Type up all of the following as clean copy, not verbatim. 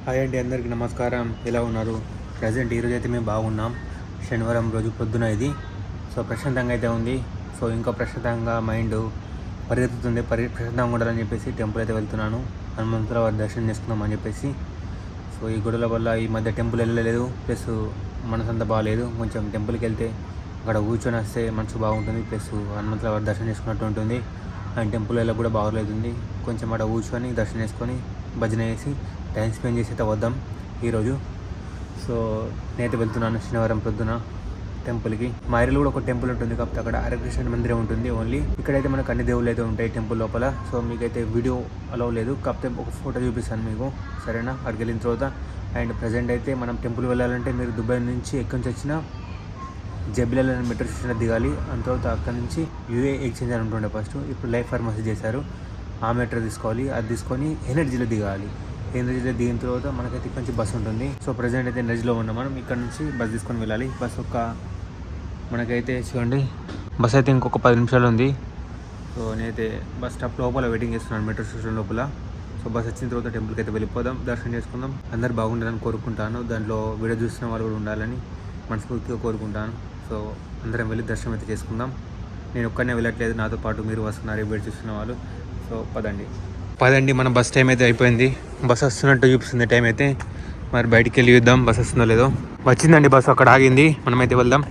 Hi అండి, అందరికీ నమస్కారం. ఎలా ఉన్నారు? ప్రజెంట్ ఈరోజు అయితే మేము బాగున్నాం. శనివారం రోజు పొద్దున ఇది. సో ప్రశాంతంగా అయితే ఉంది. సో ఇంకా ప్రశాంతంగా మైండ్ పరిగెత్తుతుంది. ప్రశాంతంగా ఉండాలని చెప్పేసి టెంపుల్ అయితే వెళ్తున్నాను. హనుమంతుల వారి దర్శనం చేసుకుందాం అని చెప్పేసి. సో ఈ గొడవల వల్ల ఈ మధ్య టెంపుల్ వెళ్ళలేదు, ప్లస్ మనసు అంతా బాగాలేదు. కొంచెం టెంపుల్కి వెళ్తే అక్కడ కూర్చొని వస్తే మనసు బాగుంటుంది, ప్లస్ హనుమంతుల వారి దర్శనం చేసుకున్నట్టు ఉంటుంది. అండ్ టెంపుల్ వెళ్ళక కూడా బాగోలేదుంది. కొంచెం అక్కడ కూర్చొని దర్శనం చేసుకొని భజన చేసి టైం స్పెండ్ చేసి అయితే వద్దాం ఈరోజు. సో నేనైతే వెళ్తున్నాను శనివారం పొద్దున టెంపుల్కి. మా ఏరియాలో కూడా ఒక టెంపుల్ ఉంటుంది, కాకపోతే అక్కడ హరికృష్ణ మందిరం ఉంటుంది ఓన్లీ. ఇక్కడైతే మనకు అన్ని దేవుళ్ళు అయితే ఉంటాయి టెంపుల్ లోపల. సో మీకైతే వీడియో అలవ్ లేదు, కాకపోతే ఒక ఫోటో చూపిస్తాను మీకు, సరేనా? అక్కడికి వెళ్ళిన తర్వాత. అండ్ ప్రజెంట్ అయితే మనం టెంపుల్ వెళ్ళాలంటే మీరు దుబాయ్ నుంచి ఎక్కడి నుంచి వచ్చినా జబిలాల్ అనే మెట్రో స్టేషన్లో దిగాలి. అంత తర్వాత అక్కడ నుంచి యూఏ ఎక్స్చేంజ్ అని ఉంటుండే ఫస్ట్, ఇప్పుడు లైఫ్ ఫార్మసీ చేశారు. ఆ మెట్రో తీసుకోవాలి, అది తీసుకొని ఎనర్జీలో దిగాలి. ఎనర్జీలో దిగిన తర్వాత మనకైతే ఇక్కడ నుంచి బస్సు ఉంటుంది. సో ప్రజెంట్ అయితే ఎనర్జీలో ఉన్నాం మనం. ఇక్కడ నుంచి బస్ తీసుకొని వెళ్ళాలి. బస్ మనకైతే చూడండి, బస్ అయితే ఇంకొక 10 నిమిషాలు ఉంది. సో నేనైతే బస్ స్టాప్ లోపల వెయిటింగ్ చేస్తున్నాను, మెట్రో స్టేషన్ లోపల. సో బస్ వచ్చిన తర్వాత టెంపుల్కి అయితే వెళ్ళిపోదాం, దర్శనం చేసుకుందాం. అందరు బాగుండాలని కోరుకుంటాను. దాంట్లో వీడియో చూసిన వాళ్ళు కూడా ఉండాలని మనస్ఫూర్తిగా కోరుకుంటాను. సో అందరం వెళ్ళి దర్శనం అయితే చేసుకుందాం. నేను ఒక్కనే వెళ్ళట్లేదు, నాతో పాటు మీరు వస్తున్నారు వీడియో చూస్తున్న వాళ్ళు. సో పదండి, మన బస్ టైం అయితే అయిపోయింది. బస్ వస్తున్నట్టు చూపిస్తుంది టైం అయితే. మరి బయటికి వెళ్ళి చూద్దాం బస్ వస్తుందో లేదో. వచ్చిందండి బస్సు, అక్కడ ఆగింది, మనమైతే వెళ్దాం.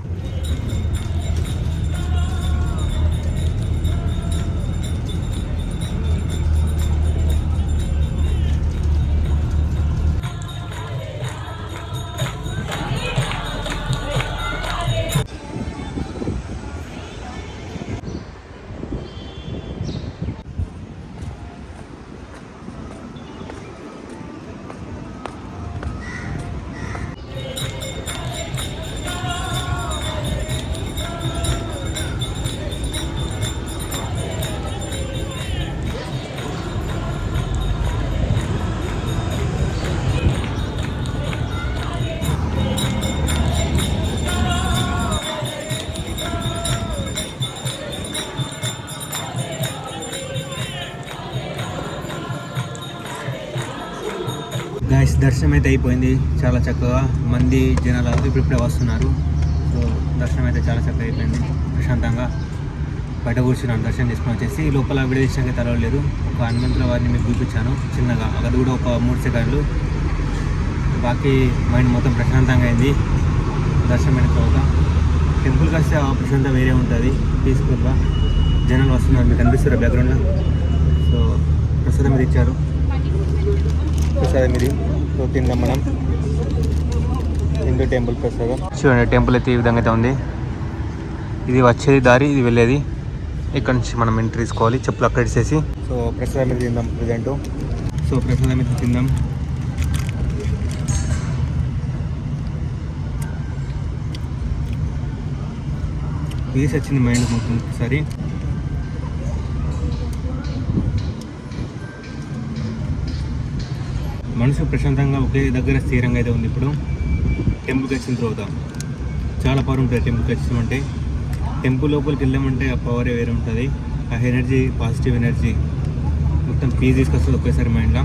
గాయస్, దర్శనం అయితే అయిపోయింది చాలా చక్కగా. జనాలు ఇప్పుడిప్పుడే వస్తున్నారు. సో దర్శనం అయితే చాలా చక్కగా అయిపోయింది. ప్రశాంతంగా బయట కూర్చున్నాను, దర్శనం చేసుకుని వచ్చేసి. లోపల విడదీసినాక తెలవలేదు. ఒక హనుమంతుల వారిని మీకు చూపించాను చిన్నగా, అది కూడా ఒక 3 సెకండ్లు. బాకీ మైండ్ మొత్తం ప్రశాంతంగా అయింది దర్శనం అయిన తర్వాత. టెంపుల్కి వస్తే ఆ ప్రశాంతత వేరే ఉంటుంది, పీస్ఫుల్గా. జనాలు వస్తున్నారు, మీకు కనిపిస్తారు బ్యాక్గ్రౌండ్లో. సో ప్రసాదం మీద ఇచ్చారు, ప్రసాదం ఇది. సో తిందాం మనం. హిందూ టెంపుల్ ప్రసాదం. చూడండి, టెంపుల్ అయితే ఈ విధంగా అయితే ఉంది. ఇది వచ్చేది దారి, ఇది వెళ్ళేది. ఇక్కడ నుంచి మనం ఎంట్రీ తీసుకోవాలి, చెప్పులు అక్కడ ఇచ్చేసి. సో ప్రసాదం మీద తిందాం ప్రజెంట్. సో ప్రసాదం మీద తిందాం. పీస్ వచ్చింది మైండ్ మొత్తం ఒకసారి. మనసు ప్రశాంతంగా ఒకే దగ్గర స్థిరంగా అయితే ఉంది. ఇప్పుడు టెంపుల్కి వచ్చిన తర్వాత చాలా పవర్ ఉంటుంది. టెంపుల్కి వచ్చినామంటే, టెంపుల్ లోపలికి వెళ్ళామంటే ఆ పవరే వేరే ఉంటుంది. ఆ ఎనర్జీ, పాజిటివ్ ఎనర్జీ మొత్తం పీస్ తీసుకొస్తుంది ఒకేసారి మైండ్లో.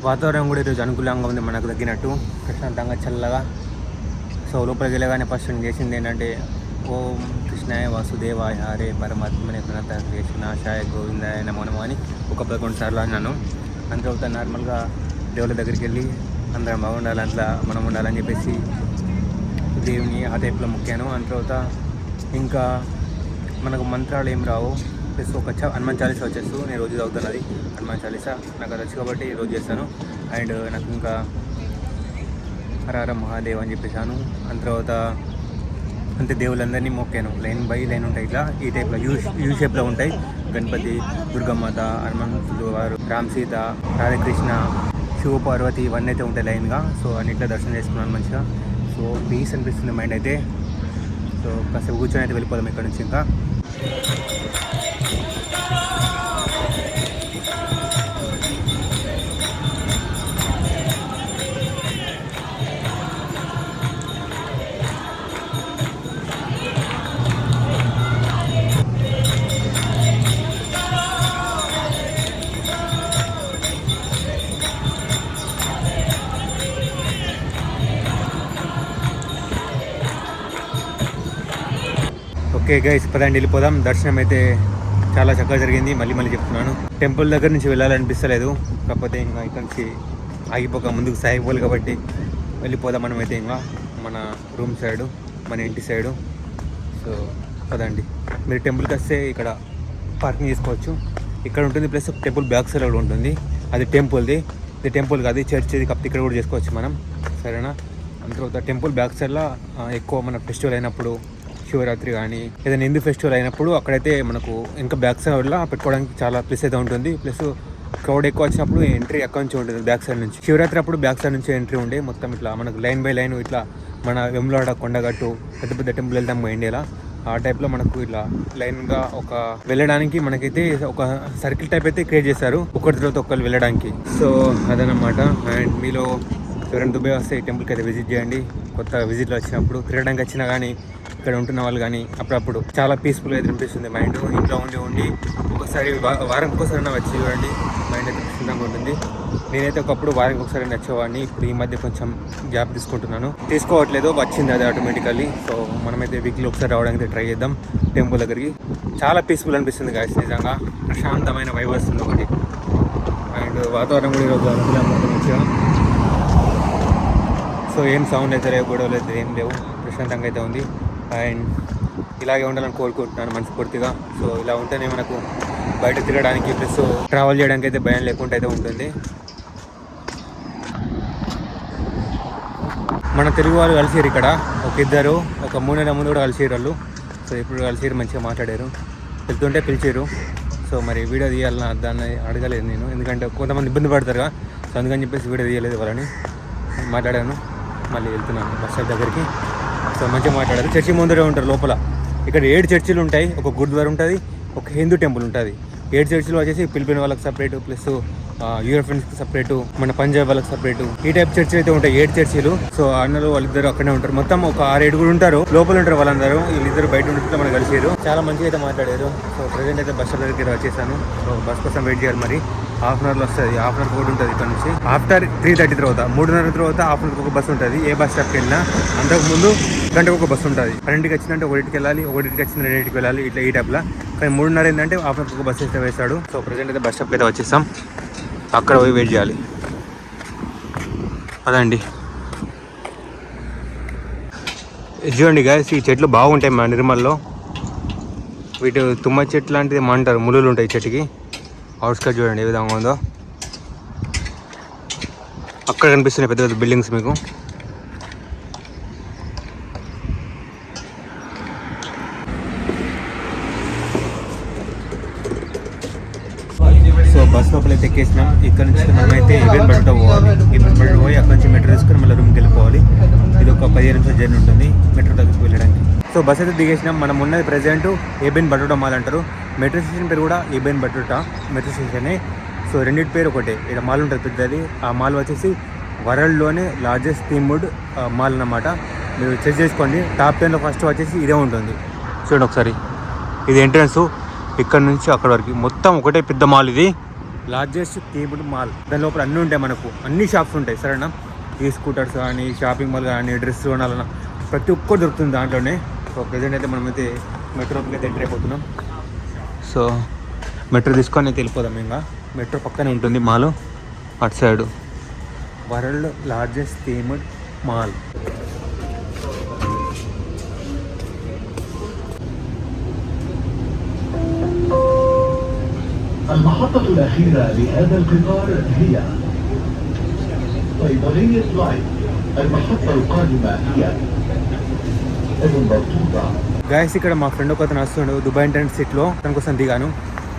వాతావరణం కూడా ఈరోజు అనుకూలంగా ఉంది, మనకు తగ్గినట్టు ప్రశాంతంగా చల్లగా. సో లోపలికి వెళ్ళగానే ఫస్ట్ నేను చేసింది ఏంటంటే, ఓం కృష్ణాయ వాసుదేవాయ హరే పరమాత్మనే ప్రణత కృష్ణాశాయ గోవిందాయ నమో నమో అని ఒక 11 సార్లు అన్నాను. అంత తర్వాత నార్మల్గా దేవుళ్ళ దగ్గరికి వెళ్ళి అందరం బాగుండాలి, అంతా మనం ఉండాలని చెప్పేసి దేవుని ఆ టైప్లో మొక్కాను. అంత తర్వాత ఇంకా మనకు మంత్రాలు ఏం రావు, ప్లస్ ఒక హనుమాన్ చాలీసా వచ్చేస్తూ నేను రోజు చదువుతున్నది హనుమాన్ చాలీసా. నాకు అది వచ్చు కాబట్టి రోజు చేస్తాను. అండ్ నాకు ఇంకా హర హర మహాదేవ్ అని చెప్పేసాను. అంత తర్వాత అంతే దేవుళ్ళందరినీ మొక్కాను. లైన్ బై లైన్ ఉంటాయి, ఇట్లా ఈ టైప్లో యూ షేప్లో ఉంటాయి. గణపతి, దుర్గమాత, హనుమంతులు వారు, రామ్ సీత, రాధాకృష్ణ, శివపార్వతి, ఇవన్నీ అయితే ఉంటాయి లైన్గా. సో అన్నిట్లో దర్శనం చేసుకున్నాను మంచిగా. సో పీస్ అనిపిస్తుంది మైండ్ అయితే. సో కాసేపు కూర్చొని అయితే వెళ్ళిపోదాం ఇక్కడ నుంచి. ఇంకా ఓకే గైస్, పదండి వెళ్ళిపోదాం. దర్శనం అయితే చాలా చక్కగా జరిగింది. మళ్ళీ చెప్తున్నాను, టెంపుల్ దగ్గర నుంచి వెళ్ళాలనిపిస్తలేదు. కాకపోతే ఇంకా ఇక్కడ నుంచి ఆగిపోక ముందుకు సాగిపోవాలి కాబట్టి వెళ్ళిపోదాం మనమైతే ఇంకా మన రూమ్ సైడు, మన ఇంటి సైడు. సో పదండి. మీరు టెంపుల్కి వస్తే ఇక్కడ పార్కింగ్ చేసుకోవచ్చు. ఇక్కడ ఉంటుంది, ప్లస్ టెంపుల్ బ్యాక్ సైడ్ కూడా ఉంటుంది. అది టెంపుల్ది, ఇది టెంపుల్ కాదు, చర్చ్ది. కాకపోతే ఇక్కడ కూడా చేసుకోవచ్చు మనం, సరేనా. అంత తర్వాత టెంపుల్ బ్యాక్ సైడ్లో ఎక్కువ మన ఫెస్టివల్ అయినప్పుడు, శివరాత్రి కానీ ఏదైనా హిందూ ఫెస్టివల్ అయినప్పుడు అక్కడైతే మనకు ఇంకా బ్యాక్ సైడ్లో పెట్టుకోవడానికి చాలా ప్లేస్ అయితే ఉంటుంది. ప్లస్ క్రౌడ్ ఎక్కువ వచ్చినప్పుడు ఎంట్రీ అక్కడి నుంచి ఉంటుంది, బ్యాక్ సైడ్ నుంచి. శివరాత్రి అప్పుడు బ్యాక్ సైడ్ నుంచి ఎంట్రీ ఉండే, మొత్తం ఇట్లా మనకు లైన్ బై లైన్ ఇట్లా మన వెములాడ, కొండగట్టు, పెద్ద టెంపుల్ వెళ్తాం ఇండియాలో, ఆ టైప్లో మనకు ఇట్లా లైన్గా ఒక వెళ్ళడానికి మనకైతే ఒక సర్కిల్ టైప్ అయితే క్రియేట్ చేశారు, ఒకరి తర్వాత ఒకరు వెళ్ళడానికి. సో అదనమాట. అండ్ మీలో ఎవరైనా దుబాయ్ వస్తే ఈ టెంపుల్కి అయితే విజిట్ చేయండి. కొత్త విజిట్లు వచ్చినప్పుడు, తిరగడానికి వచ్చినా కానీ, ఇక్కడ ఉంటున్న వాళ్ళు కానీ అప్పుడప్పుడు చాలా పీస్ఫుల్గా అయితే అనిపిస్తుంది మైండ్. ఇంట్లో ఉండి ఒకసారి వారానికి ఒకసారి వచ్చి చూడండి, మైండ్ అయితే ప్రశాంతంగా ఉంటుంది. నేనైతే ఒకప్పుడు వారానికి ఒకసారి నచ్చేవాడిని, ఇప్పుడు ఈ మధ్య కొంచెం గ్యాప్ తీసుకోవట్లేదు, వచ్చింది అది ఆటోమేటికల్లీ. సో మనమైతే వీక్లీ ఒకసారి రావడానికి ట్రై చేద్దాం టెంపుల్ దగ్గరికి. చాలా పీస్ఫుల్ అనిపిస్తుంది గాయస్, నిజంగా ప్రశాంతమైన వైబ్ వస్తుంది ఒకటి. అండ్ వాతావరణం కూడా ఈరోజు అనుకూలంగా మంచిగా. సో ఏం సౌండ్ అయితే లేవు, గొడవలు అయితే ఏం లేవు, ప్రశాంతంగా అయితే ఉంది. అండ్ ఇలాగే ఉండాలని కోరుకుంటున్నాను మనస్ఫూర్తిగా. సో ఇలా ఉంటేనే మనకు బయట తిరగడానికి, ప్లస్ ట్రావెల్ చేయడానికి అయితే భయం లేకుండా అయితే ఉంటుంది. మన తెలుగు వాళ్ళు కలిసిరు ఇక్కడ, ఒక 3 నెలల ముందు కూడా కలిసిరు వాళ్ళు. సో ఇప్పుడు కలిసిరు, మంచిగా మాట్లాడారు, వెళ్తుంటే పిలిచారు. సో మరి వీడియో తీయాలన్నా దాన్ని అడగలేదు నేను, ఎందుకంటే కొంతమంది ఇబ్బంది పడతారుగా. సో అందుకని చెప్పేసి వీడియో తీయలేదు వాళ్ళని. మాట్లాడాను, మళ్ళీ వెళ్తున్నాను బస్ స్టాప్ దగ్గరికి. సో మంచిగా మాట్లాడారు. చర్చి ముందరే ఉంటారు లోపల. ఇక్కడ 7 చర్చిలు ఉంటాయి, ఒక గురుద్వారా ఉంటుంది, ఒక హిందూ టెంపుల్ ఉంటుంది. 7 చర్చిలు వచ్చేసి ఫిలిపిన్ వాళ్ళకి సపరేటు, ప్లస్ యూరోపియన్స్కి సపరేటు, మన పంజాబ్ వాళ్ళకి సపరేటు, ఈ టైప్ చర్చిలు అయితే ఉంటాయి 7 చర్చిలు. సో అన్నలు వాళ్ళిద్దరు అక్కడే ఉంటారు. మొత్తం ఒక 6-7 ఉంటారు, లోపల ఉంటారు వాళ్ళందరూ. వీళ్ళిద్దరు బయట ఉంటే మనకు కలిసారు, చాలా మంచిగా అయితే మాట్లాడారు. సో ప్రజెంట్ అయితే బస్ స్టాప్ దగ్గరికి వచ్చేసాను. సో బస్ కోసం వెయిట్ చేయాలి, మరి హాఫ్ అన్ అవర్లో వస్తుంది. హాఫ్ అన్ అవర్ కూడా ఉంటుంది ఇక్కడ నుంచి. ఆఫ్టర్ 3:30 తర్వాత, 3:30 తర్వాత హాఫ్ అన్ అవర్కి ఒక బస్సు ఉంటుంది. ఏ బస్ స్టాప్కి వెళ్ళినా అంతకుముందు గంటకు ఒక బస్సు ఉంటుంది. 12కి వచ్చిందంటే 1కి వెళ్ళాలి, 1కి వచ్చింది 2కి వెళ్ళాలి, ఇట్లా ఈ టైప్లో. కానీ 3:30 ఏంటంటే హాఫ్ అన్ అవర్కి ఒక బస్సు అయితే వేస్తాడు. సో ప్రజెంట్ అయితే బస్ స్టాప్కి అయితే వచ్చేస్తాం, అక్కడ పోయి వెయిట్ చేయాలి. అదండి. చూడండి గాయస్, ఈ చెట్లు బాగుంటాయి మా నిర్మల్లో. వీటి తుమ్మ చెట్లు లాంటిది ఏమంటారు, ములులు ఉంటాయి చెట్టుకి. అవుట్స్కట్ చూడండి ఏ విధంగా ఉందో. అక్కడ కనిపిస్తున్నాయి పెద్ద పెద్ద బిల్డింగ్స్ మీకు. సో బస్ లోపల అయితే ఎక్కేసినాం. ఇక్కడ నుంచి మనమైతే ఈవెన్ బట్ట పోవాలి. ఈవెన్ బట్ట పోయి అక్కడ నుంచి మెట్రో తీసుకొని మళ్ళీ రూమ్కి వెళ్ళిపోవాలి. ఇది ఒక 15 నిమిషాల జర్నీ ఉంటుంది మెట్రో దగ్గరికి వెళ్ళడానికి. సో బస్ అయితే దిగేసినాం. మనం ఉన్నది ప్రజెంట్ ఏబెన్ బటోటా మాల్ అంటారు. మెట్రో స్టేషన్ పేరు కూడా ఏబెన్ బటోటా మెట్రో స్టేషనే. సో రెండింటి పేరు ఒకటే. ఇక్కడ మాల్ ఉంటుంది పెద్దది. ఆ మాల్ వచ్చేసి వరల్డ్లోనే లార్జెస్ట్ థీమ్డ్ మాల్ అన్నమాట. మీరు చెక్ చేసుకోండి. టాప్ 10లో ఫస్ట్ వచ్చేసి ఇదే ఉంటుంది. చూడండి ఒకసారి, ఇది ఎంట్రన్స్. ఇక్కడ నుంచి అక్కడ వరకు మొత్తం ఒకటే పెద్ద మాల్. ఇది లార్జెస్ట్ థీమ్డ్ మాల్. దాని లోపల అన్నీ ఉంటాయి, మనకు అన్ని షాప్స్ ఉంటాయి, సరేనా. ఈ స్కూటర్స్ కానీ, షాపింగ్ మాల్ కానీ, డ్రెస్ కొనాలన్నా ప్రతి ఒక్కటి దొరుకుతుంది దాంట్లోనే. సో ప్రజెంట్ అయితే మనమైతే మెట్రోకి అయితే ఎంటర్ అయిపోతున్నాం. సో మెట్రో తీసుకొని అయితే వెళ్ళిపోదాం. ఇంకా మెట్రో పక్కనే ఉంటుంది మాల్, అటు side world largest themed mall. المحطة الأخيرة لهذا القطار هي صيدلية لايف. المحطة القادمة هي ابن بطوطة. Guys, ఇక్కడ మా ఫ్రెండ్ ఒక అతను వస్తుండు దుబాయ్ ఇంటర్నెట్ సిటీలో, తన కోసం దిగాను.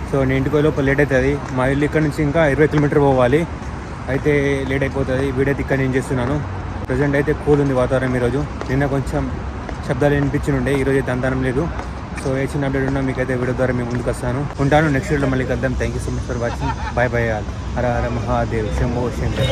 సో నేను ఇంటికి లోపల లేట్ అవుతుంది. మా ఇల్లు ఇక్కడ నుంచి ఇంకా 20 కిలోమీటర్ పోవాలి, అయితే లేట్ అయిపోతుంది. వీడైతే ఇక్కడ నేను చేస్తున్నాను. ప్రజెంట్ అయితే కూల్ ఉంది వాతావరణం ఈరోజు. నిన్న కొంచెం శబ్దాలు వినిపించి ఈరోజు అయితే అంతనం లేదు. సో ఏ చిన్న అప్డేట్ ఉన్నా మీకైతే వీడియో ద్వారా మేము ముందుకు వస్తాను. ఉంటాను. నెక్స్ట్ వీడియోలో మళ్ళీ కలుద్దాం. Thank you so much for watching. Bye bye all. Hara Hara Mahadev, Shambho Shankar.